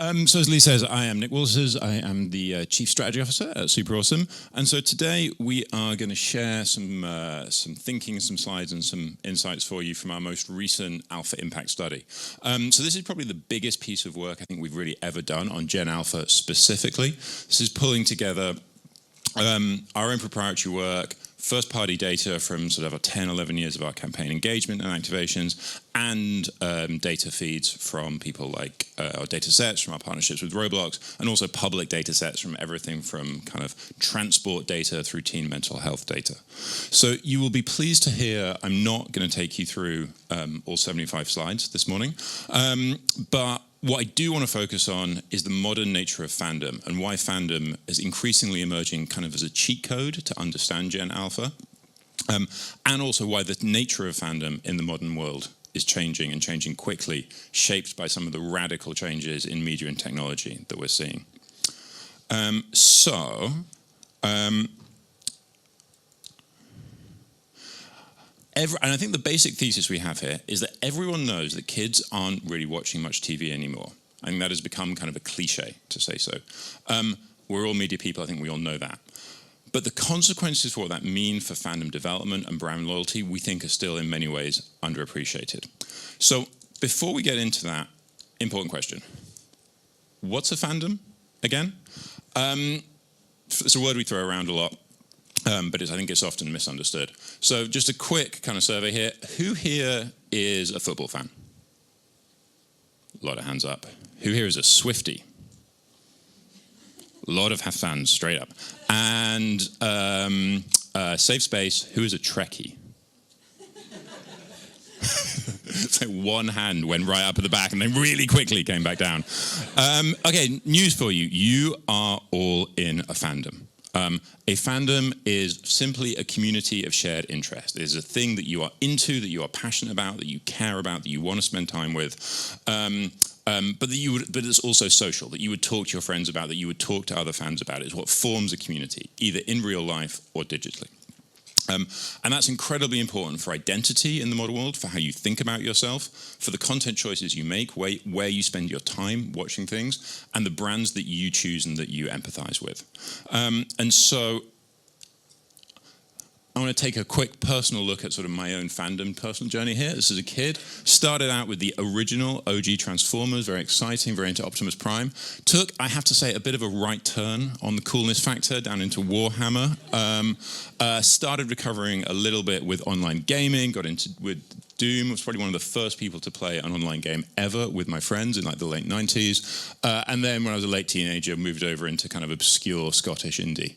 So as Lee says, I am Nick Walters. I am the Chief Strategy Officer at SuperAwesome. And so today we are going to share some thinking, some slides and some insights for you from our most recent Alpha Impact study. So this is probably the biggest piece of work I think we've really ever done on Gen Alpha specifically. This is pulling together our own proprietary work, first-party data from sort of 10, 11 years of our campaign engagement and activations, and data feeds from people like our data sets from our partnerships with Roblox, and also public data sets from everything from kind of transport data through teen mental health data. So you will be pleased to hear I'm not going to take you through all 75 slides this morning, but what I do want to focus on is the modern nature of fandom and why fandom is increasingly emerging kind of as a cheat code to understand Gen Alpha, and also why the nature of fandom in the modern world is changing and changing quickly, shaped by some of the radical changes in media and technology that we're seeing. And I think the basic thesis we have here is that everyone knows that kids aren't really watching much TV anymore. I think that has become kind of a cliche to say so. We're all media people, I think we all know that. But the consequences for what that means for fandom development and brand loyalty, we think are still in many ways underappreciated. So before we get into that, important question. What's a fandom, again? It's a word we throw around a lot. But I think it's often misunderstood. So just a quick kind of survey here. Who here is a football fan? A lot of hands up. Who here is a Swiftie? A lot of fans, straight up. And safe space, who is a Trekkie? It's like one hand went right up at the back and then really quickly came back down. Okay, news for you. You are all in a fandom. A fandom is simply a community of shared interest. It is a thing that you are into, that you are passionate about, that you care about, that you want to spend time with, but it's also social, that you would talk to your friends about, that you would talk to other fans about. It's what forms a community, either in real life or digitally. And that's incredibly important for identity in the modern world, for how you think about yourself, for the content choices you make, where you spend your time watching things, and the brands that you choose and that you empathize with. And so I want to take a quick personal look at sort of my own fandom personal journey here. This is a kid. Started out with the original OG Transformers, very exciting, very into Optimus Prime. Took, I have to say, a bit of a right turn on the coolness factor down into Warhammer. Started recovering a little bit with online gaming, got into with Doom. Was probably one of the first people to play an online game ever with my friends in like the late 90s. And then when I was a late teenager, moved over into kind of obscure Scottish indie.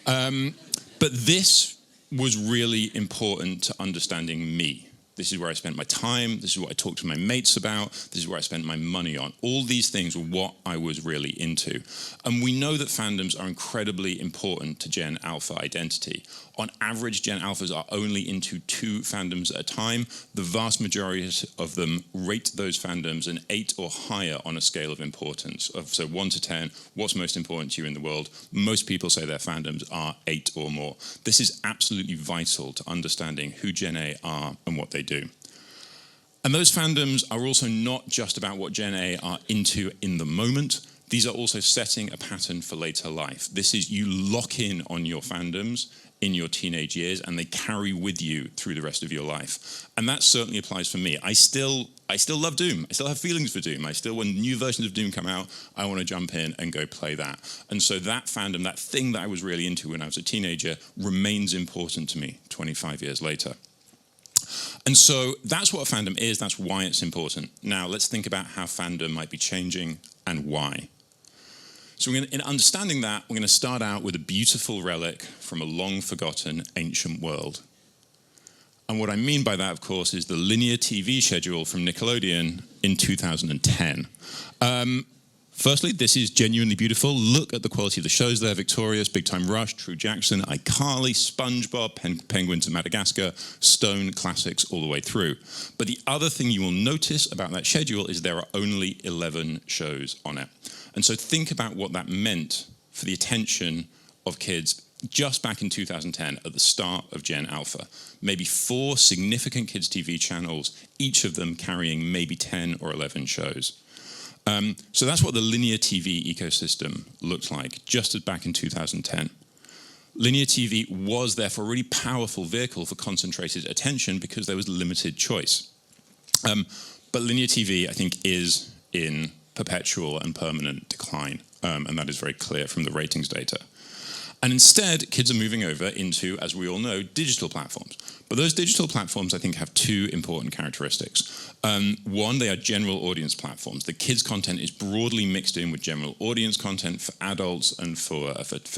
But this was really important to understanding me. This is where I spent my time, this is what I talked to my mates about, this is where I spent my money on. All these things were what I was really into. And we know that fandoms are incredibly important to Gen Alpha identity. On average, Gen Alphas are only into 2 fandoms at a time. The vast majority of them rate those fandoms an 8 or higher on a scale of importance. So 1 to 10, what's most important to you in the world? Most people say their fandoms are 8 or more. This is absolutely vital to understanding who Gen A are and what they do. And those fandoms are also not just about what Gen A are into in the moment. These are also setting a pattern for later life. This is you lock in on your fandoms in your teenage years, and they carry with you through the rest of your life. And that certainly applies for me. I still love Doom. I still have feelings for Doom. When new versions of Doom come out, I want to jump in and go play that. And so that fandom, that thing that I was really into when I was a teenager, remains important to me 25 years later. And so that's what a fandom is, that's why it's important. Now let's think about how fandom might be changing and why. So in understanding that, we're going to start out with a beautiful relic from a long-forgotten ancient world. And what I mean by that, of course, is the linear TV schedule from Nickelodeon in 2010. Firstly, this is genuinely beautiful. Look at the quality of the shows there. Victorious, Big Time Rush, True Jackson, iCarly, SpongeBob, Penguins of Madagascar, Stone, classics all the way through. But the other thing you will notice about that schedule is there are only 11 shows on it. And so think about what that meant for the attention of kids just back in 2010 at the start of Gen Alpha. Maybe 4 significant kids' TV channels, each of them carrying maybe 10 or 11 shows. So that's what the linear TV ecosystem looked like just back in 2010. Linear TV was therefore a really powerful vehicle for concentrated attention because there was limited choice. But linear TV, I think, is in perpetual and permanent decline, and that is very clear from the ratings data. And instead, kids are moving over into, as we all know, digital platforms. But those digital platforms, I think, have two important characteristics. One, they are general audience platforms. The kids' content is broadly mixed in with general audience content for adults and for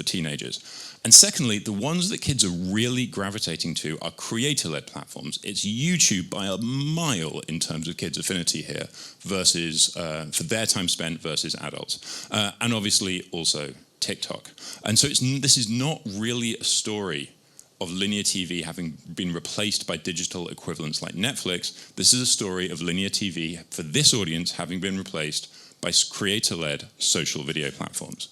teenagers. And secondly, the ones that kids are really gravitating to are creator-led platforms. It's YouTube by a mile in terms of kids' affinity here versus for their time spent versus adults. And obviously also TikTok. And so this is not really a story of linear TV having been replaced by digital equivalents like Netflix. This is a story of linear TV for this audience having been replaced by creator-led social video platforms.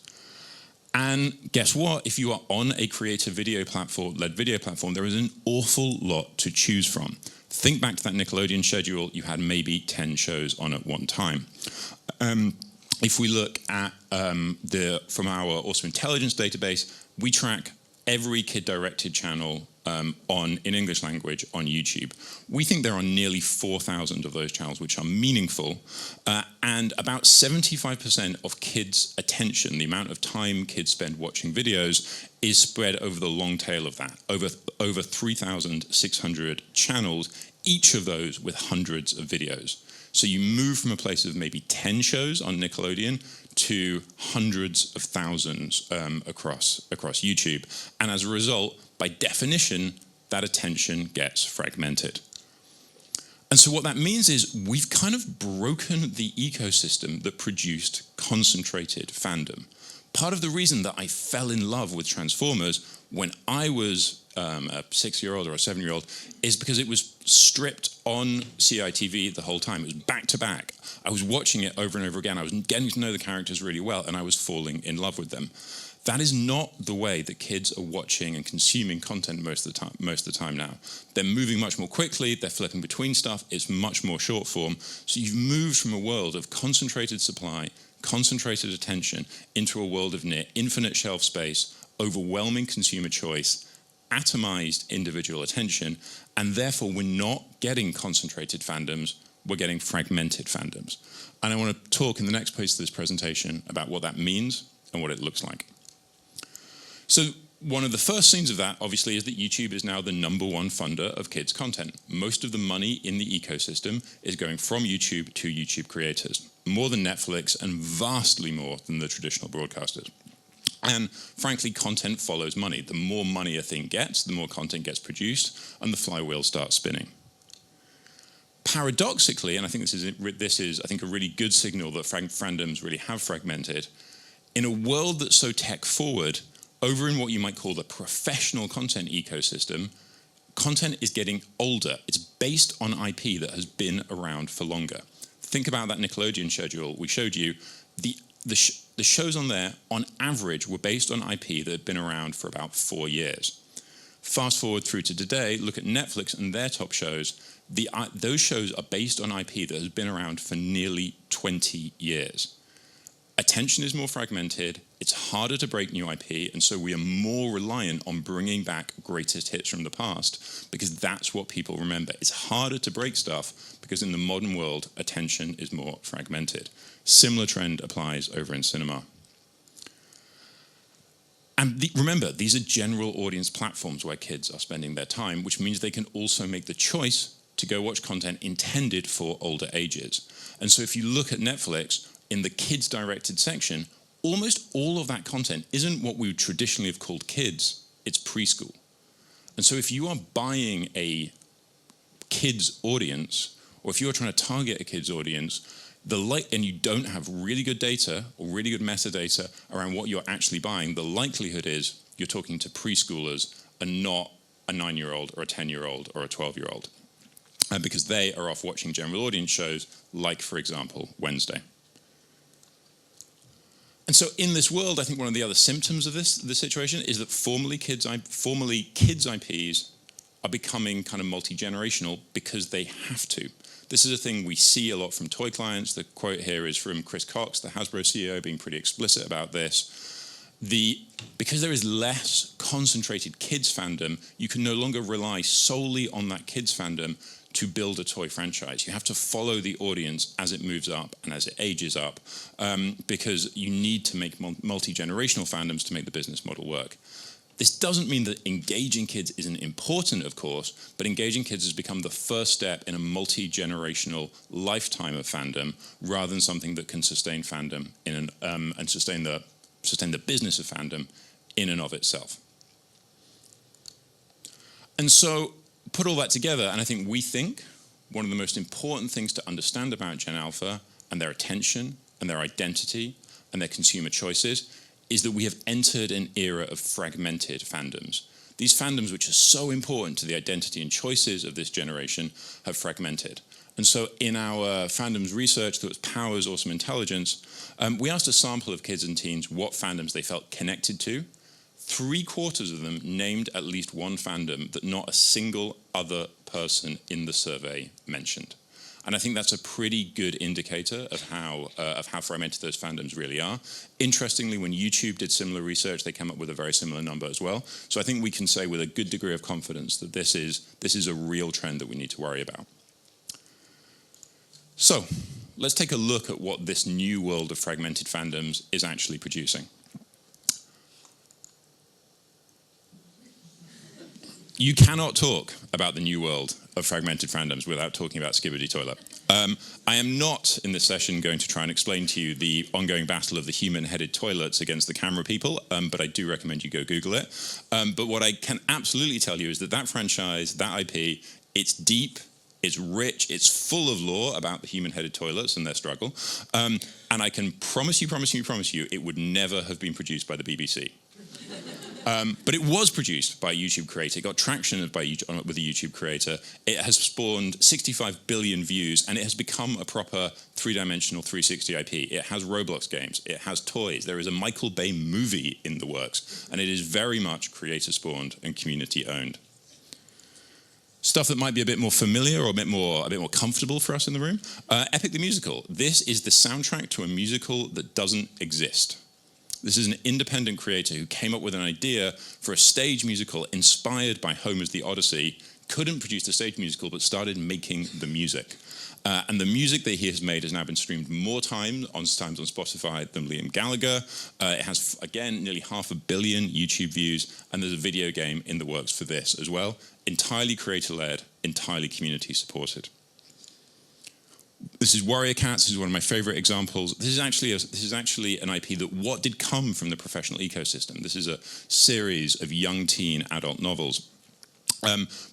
And guess what? If you are on a creator led video platform, there is an awful lot to choose from. Think back to that Nickelodeon schedule. You had maybe 10 shows on at one time. If we look at from our Awesome Intelligence database, we track every kid-directed channel in English language on YouTube. We think there are nearly 4,000 of those channels which are meaningful, and about 75% of kids' attention, the amount of time kids spend watching videos, is spread over the long tail of that, over 3,600 channels, each of those with hundreds of videos. So you move from a place of maybe 10 shows on Nickelodeon to hundreds of thousands across YouTube. And as a result, by definition, that attention gets fragmented. And so what that means is we've kind of broken the ecosystem that produced concentrated fandom. Part of the reason that I fell in love with Transformers when I was a 6-year-old or a 7-year-old is because it was stripped on CITV the whole time. It was back to back. I was watching it over and over again. I was getting to know the characters really well, and I was falling in love with them. That is not the way that kids are watching and consuming content most of the time now. They're moving much more quickly. They're flipping between stuff. It's much more short form. So you've moved from a world of concentrated supply, concentrated attention, into a world of near infinite shelf space, overwhelming consumer choice, atomized individual attention, and therefore we're not getting concentrated fandoms, we're getting fragmented fandoms. And I want to talk in the next place of this presentation about what that means and what it looks like. So one of the first scenes of that, obviously, is that YouTube is now the #1 funder of kids' content. Most of the money in the ecosystem is going from YouTube to YouTube creators, more than Netflix and vastly more than the traditional broadcasters. And frankly, content follows money. The more money a thing gets, the more content gets produced, and the flywheel starts spinning. Paradoxically, and I think this is I think, a really good signal that fandoms really have fragmented, in a world that's so tech forward, over in what you might call the professional content ecosystem, content is getting older. It's based on IP that has been around for longer. Think about that Nickelodeon schedule we showed you. The shows on there, on average, were based on IP that had been around for about 4 years. Fast forward through to today, look at Netflix and their top shows. Those shows are based on IP that has been around for nearly 20 years. Attention is more fragmented, it's harder to break new IP, and so we are more reliant on bringing back greatest hits from the past, because that's what people remember. It's harder to break stuff, because in the modern world, attention is more fragmented. Similar trend applies over in cinema. And remember, these are general audience platforms where kids are spending their time, which means they can also make the choice to go watch content intended for older ages. And so if you look at Netflix, in the kids-directed section, almost all of that content isn't what we would traditionally have called kids, it's preschool. And so if you are buying a kids audience, or if you're trying to target a kids audience, and you don't have really good data or really good metadata around what you're actually buying, the likelihood is you're talking to preschoolers and not a 9-year-old or a 10-year-old or a 12-year-old. Because they are off watching general audience shows like, for example, Wednesday. And so in this world, I think one of the other symptoms of this situation is that formerly kids IPs are becoming kind of multi-generational because they have to. This is a thing we see a lot from toy clients. The quote here is from Chris Cox, the Hasbro CEO, being pretty explicit about this. Because there is less concentrated kids fandom, you can no longer rely solely on that kids fandom to build a toy franchise. You have to follow the audience as it moves up and as it ages up, because you need to make multi-generational fandoms to make the business model work. This doesn't mean that engaging kids isn't important, of course, but engaging kids has become the first step in a multi-generational lifetime of fandom, rather than something that can sustain fandom and sustain the business of fandom in and of itself. And so, put all that together, and I think one of the most important things to understand about Gen Alpha and their attention and their identity and their consumer choices is that we have entered an era of fragmented fandoms. These fandoms, which are so important to the identity and choices of this generation, have fragmented. And so in our fandoms research that was Powers Awesome Intelligence, we asked a sample of kids and teens what fandoms they felt connected to. 3/4 of them named at least one fandom that not a single other person in the survey mentioned. And I think that's a pretty good indicator of how fragmented those fandoms really are. Interestingly, when YouTube did similar research, they came up with a very similar number as well. So I think we can say with a good degree of confidence that this is a real trend that we need to worry about. So let's take a look at what this new world of fragmented fandoms is actually producing. You cannot talk about the new world of fragmented fandoms without talking about Skibidi Toilet. I am not, in this session, going to try and explain to you the ongoing battle of the human-headed toilets against the camera people, but I do recommend you go Google it. But what I can absolutely tell you is that franchise, that IP, it's deep, it's rich, it's full of lore about the human-headed toilets and their struggle. And I can promise you, it would never have been produced by the BBC. But it was produced by a YouTube creator. It got traction with a YouTube creator. It has spawned 65 billion views, and it has become a proper three-dimensional 360 IP. It has Roblox games. It has toys. There is a Michael Bay movie in the works, and it is very much creator-spawned and community-owned. Stuff that might be a bit more familiar or a bit more comfortable for us in the room. Epic the Musical. This is the soundtrack to a musical that doesn't exist. This is an independent creator who came up with an idea for a stage musical inspired by Homer's The Odyssey, couldn't produce the stage musical, but started making the music. And the music that he has made has now been streamed more times on Spotify than Liam Gallagher. It has, again, nearly 500 million YouTube views, and there's a video game in the works for this as well. Entirely creator-led, entirely community-supported. This is Warrior Cats. This is one of my favorite examples. This is actually an IP that did come from the professional ecosystem. This is a series of young teen adult novels.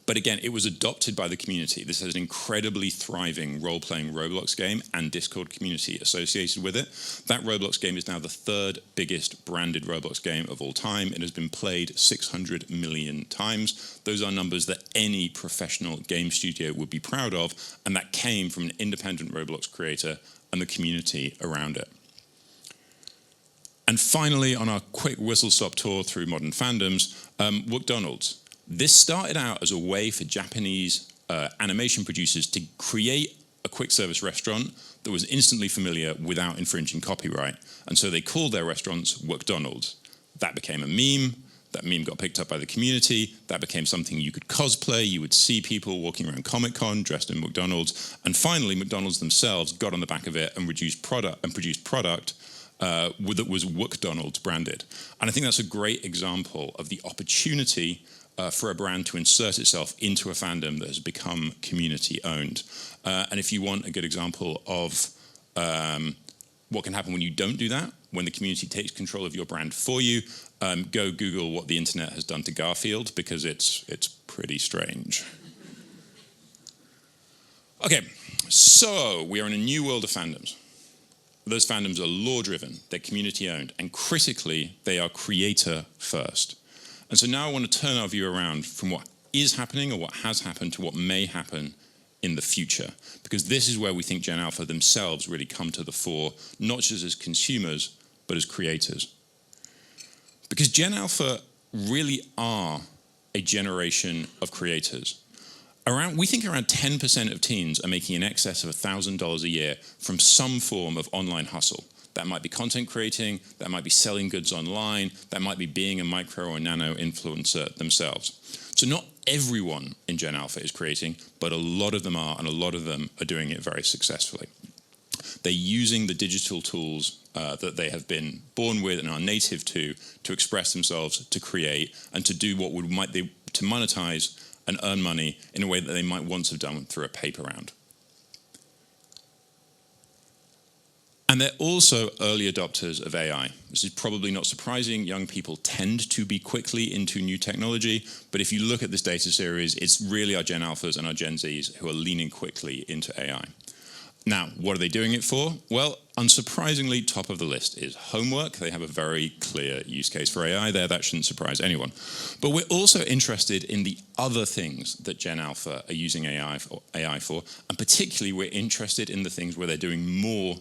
But again, it was adopted by the community. This has an incredibly thriving role-playing Roblox game and Discord community associated with it. That Roblox game is now the 3rd biggest branded Roblox game of all time. It has been played 600 million times. Those are numbers that any professional game studio would be proud of, and that came from an independent Roblox creator and the community around it. And finally, on our quick whistle-stop tour through modern fandoms, McDonald's. This started out as a way for Japanese animation producers to create a quick service restaurant that was instantly familiar without infringing copyright. And so they called their restaurants McDonald's. That became a meme. That meme got picked up by the community. That became something you could cosplay. You would see people walking around Comic-Con dressed in McDonald's. And finally, McDonald's themselves got on the back of it and produced product that was McDonald's branded. And I think that's a great example of the opportunity for a brand to insert itself into a fandom that has become community-owned. And if you want a good example of what can happen when you don't do that, when the community takes control of your brand for you, go Google what the internet has done to Garfield, because it's pretty strange. Okay, so we are in a new world of fandoms. Those fandoms are lore-driven, they're community-owned, and critically, they are creator-first. And so now I want to turn our view around from what is happening or what has happened to what may happen in the future. Because this is where we think Gen Alpha themselves really come to the fore, not just as consumers, but as creators. Because Gen Alpha really are a generation of creators. We think around 10% of teens are making in excess of $1,000 a year from some form of online hustle. That might be content creating, that might be selling goods online, that might be being a micro or nano influencer themselves. So not everyone in Gen Alpha is creating, but a lot of them are, and a lot of them are doing it very successfully. They're using the digital tools that they have been born with and are native to express themselves, to create, and to do what to monetize and earn money in a way that they might once have done through a paper round. And they're also early adopters of AI. This is probably not surprising. Young people tend to be quickly into new technology, but if you look at this data series, it's really our Gen Alphas and our Gen Zs who are leaning quickly into AI. Now, what are they doing it for? Well, unsurprisingly, top of the list is homework. They have a very clear use case for AI there. That shouldn't surprise anyone. But we're also interested in the other things that Gen Alpha are using AI for, and particularly we're interested in the things where they're doing more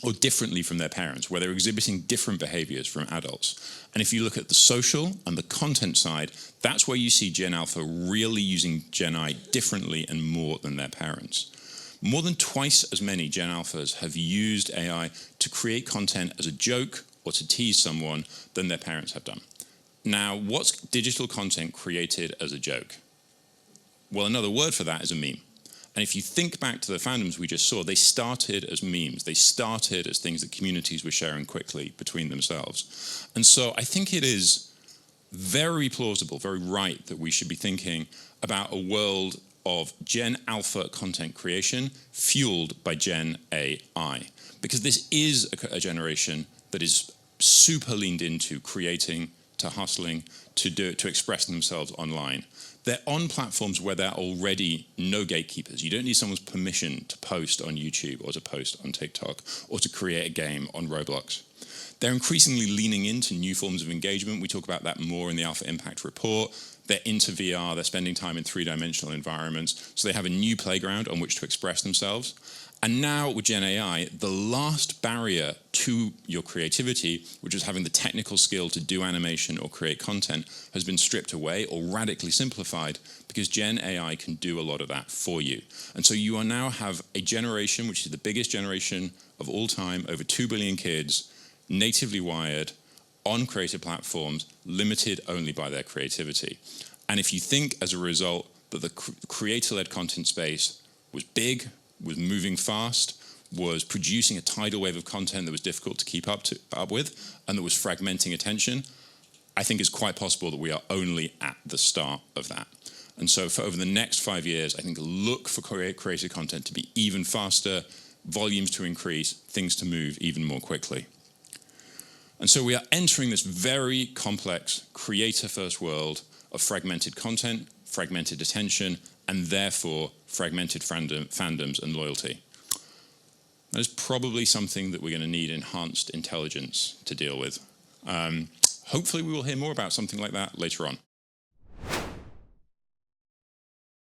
or differently from their parents, where they're exhibiting different behaviors from adults. And if you look at the social and the content side, that's where you see Gen Alpha really using Gen I differently and more than their parents. More than twice as many Gen Alphas have used AI to create content as a joke or to tease someone than their parents have done. Now, what's digital content created as a joke? Well, another word for that is a meme. And if you think back to the fandoms we just saw, they started as memes. They started as things that communities were sharing quickly between themselves. And so I think it is very plausible, very right that we should be thinking about a world of Gen Alpha content creation fueled by Gen AI. Because this is a generation that is super leaned into creating, to hustling, to express themselves online. They're on platforms where there are already no gatekeepers. You don't need someone's permission to post on YouTube or to post on TikTok or to create a game on Roblox. They're increasingly leaning into new forms of engagement. We talk about that more in the Alpha Impact Report. They're into VR, they're spending time in three-dimensional environments, so they have a new playground on which to express themselves. And now with Gen AI, the last barrier to your creativity, which is having the technical skill to do animation or create content, has been stripped away or radically simplified because Gen AI can do a lot of that for you. And so you now have a generation, which is the biggest generation of all time, over 2 billion kids, natively wired, on creative platforms, limited only by their creativity. And if you think as a result that the creator-led content space was big, was moving fast, was producing a tidal wave of content that was difficult to keep up with, and that was fragmenting attention, I think it's quite possible that we are only at the start of that. And so for over the next 5 years, I think look for creative content to be even faster, volumes to increase, things to move even more quickly. And so we are entering this very complex creator-first world of fragmented content, fragmented attention, and therefore fragmented fandoms and loyalty. That is probably something that we're going to need enhanced intelligence to deal with. Hopefully we will hear more about something like that later on.